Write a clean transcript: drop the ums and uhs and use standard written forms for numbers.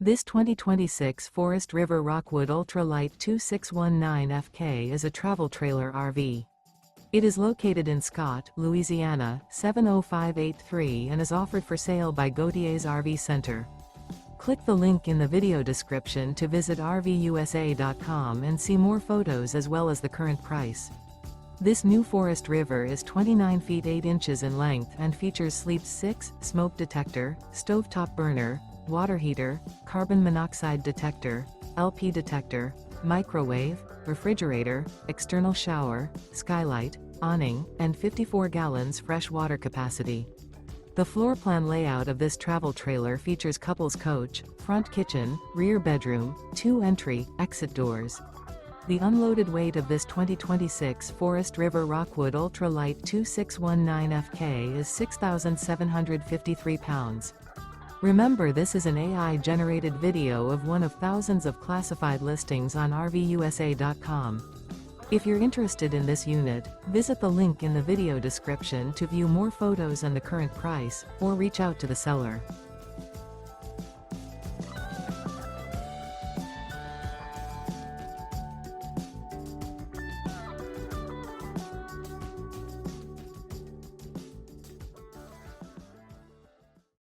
This 2026 Forest River Rockwood Ultra Lite 2619FK is a travel trailer RV. It is located in Scott, Louisiana, 70583 and is offered for sale by Gauthiers RV Center. Click the link in the video description to visit RVUSA.com and see more photos as well as the current price. This new Forest River is 29 feet 8 inches in length and features sleeps 6, smoke detector, stovetop burner, water heater, carbon monoxide detector, LP detector, microwave, refrigerator, external shower, skylight, awning, and 54 gallons fresh water capacity. The floor plan layout of this travel trailer features couples coach, front kitchen, rear bedroom, 2 entry, exit doors. The unloaded weight of this 2026 Forest River Rockwood Ultra Lite 2619FK is 6,753 pounds. Remember, this is an AI-generated video of one of thousands of classified listings on RVUSA.com. If you're interested in this unit, visit the link in the video description to view more photos and the current price, or reach out to the seller.